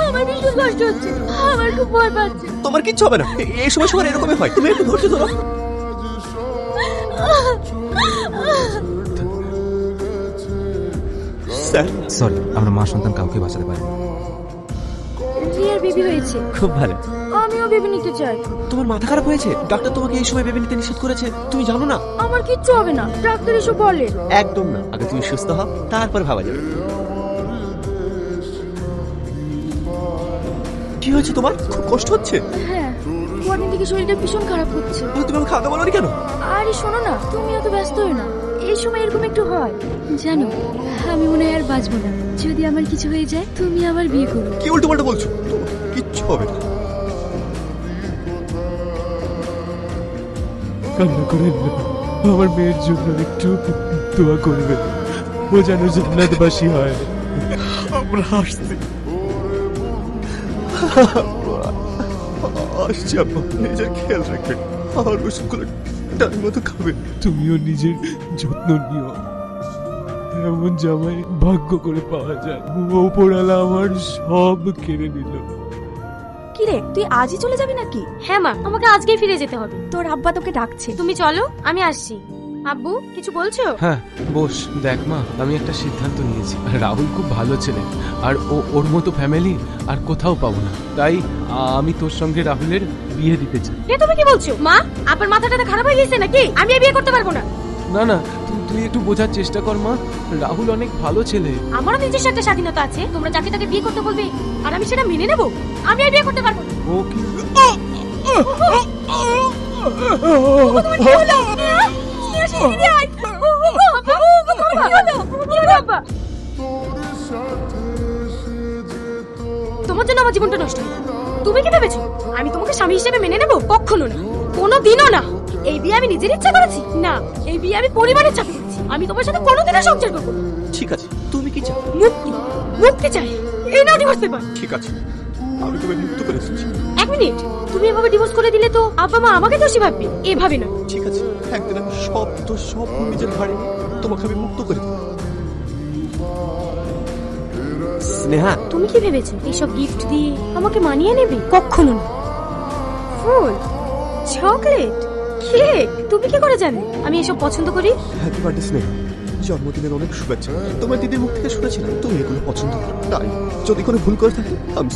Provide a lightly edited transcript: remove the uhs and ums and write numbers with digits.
আমার ভীষণ কষ্ট হচ্ছে, আমার খুব ভয় পাচ্ছে। তোমার কিচ্ছু হবে না, এই সময় সবার এরকমই হয়, তুমি একটু ধৈর্য ধরো। স্যার সরি, আমরা মা সন্তান কাউকে বাঁচাতে পারি। রিয়ার বেবি হয়েছে, খুব ভালো। আমিও বেবি নিতে চাই। তোমার মাথা খারাপ হয়েছে? ডাক্তার তোমাকে এই সময় বেবি নিতে নিষেধ করেছে, তুমি জানো না? আমার কিচ্ছু হবে না, ডাক্তার এসব বলে। একদম না, আগে তুমি সুস্থ হও, তারপর ভাবা যাবে। কি হয়েছে তোমার? খুব কষ্ট হচ্ছে? হ্যাঁ, কদিন থেকে শরীরটা ভীষণ খারাপ হচ্ছে। তুমি আমাকে খাওয়া দাওয়া বলোনি কেন? আরে শোনো না, তুমি এত ব্যস্ত হও না, এই সময় এরকম একটু হয়। জানো, আমি মনে হয় আর বাঁচবো না। যদি আমার কিছু হয়ে যায়, তুমি আবার বিয়ে করো। কি উল্টো পাল্টা বলছো? তোমার কিচ্ছু হবে না। কান্না করেন না, আমার মেয়ের জন্য একটু দোয়া করবেন, ও যেন জান্নাতবাসী হয়। আমরা হাসছি। আসছি আব্বা, নিজের খেয়াল রাখবেন আর ওষুধগুলো টাইম মতো খাবেন। তুমিও নিজের যত্ন নিও। এমন জামাই ভাগ্য করে পাওয়া যায়। ওপরওয়ালা আমার সব কেড়ে নিল। কি রে, তুই আজই চলে যাবি নাকি? হ্যাঁ মা, আমাকে আজকেই ফিরে যেতে হবে। তোর আব্বা তোকে ডাকছে। তুমি চলো, আমি আসছি। আব্বু কিছু বলছো? হ্যাঁ বস। দেখ মা, আমি একটা সিদ্ধান্ত নিয়েছি। রাহুল খুব ভালো ছেলে, আর ওর মতো ফ্যামিলি আর কোথাও পাবো না। তাই আমি তোর সঙ্গে রাহুলের বিয়ে দিতে চাই। এ তুমি কি বলছো মা? আপনার মাথাটা খারাপ হয়ে গেছে নাকি? আমি এই বিয়ে করতে পারবো না। না না, তুই একটু বোঝার চেষ্টা কর মা, রাহুল অনেক ভালো ছেলে। আমারও নিজস্ব একটা স্বাধীনতা আছে, তোমরা যাকে তাকে বিয়ে করতে বলবে আর আমি সেটা মেনে নেবো? আমি এই বিয়ে করতে পারবো না। ও কি তোমার কি হলো? নিয়ে আসি, নিয়ে আয়। আব্বা, কি হলো? কি হলো আব্বা? তোমার জন্য আমার জীবনটা নষ্ট হলো। তুমি কি ভেবেছো আমি তোমাকে স্বামী হিসেবে মেনে নেবো? কখনো না, কোনোদিনও না। এই বিয়ে আমি নিজের ইচ্ছা করেছি না, এই বিয়ে আমি পরিবারের চাপে করেছি। আমি তোমার সাথে কোনোদিনও সংসার করবো না। ঠিক আছে, তুমি কি চাও? মুক্তি, মুক্তি চাই। এই নাও ডিভোর্স পেপার। ঠিক আছে, আমি তোমাকে মুক্ত করে এসেছি। এক মিনিট, তুমি এভাবে ডিভোর্স করে দিলে তো আব্বা মা আমাকে দোষী ভাববে। এভাবে না। ঠিক আছে, একদিন আমি সব নিজের ঘাড়ে নিয়ে তোমাকে আমি মুক্ত করে দেবো। স্নেহা, তুমি কি ভেবেছো এইসব গিফট দিয়ে আমাকে মানিয়ে নেবে? কখনো না। ফুল, চকলেট, কেক, তুমি কি করে জানলে আমি এসব পছন্দ করি? হ্যাপি বার্থডে স্নেহা, জন্মদিনের অনেক শুভেচ্ছা। তোমার দিদির মুখ থেকে শুনেছিলাম তুমি এগুলো পছন্দ করো, তাই যদি কোনো ভুল করে থাকি আমি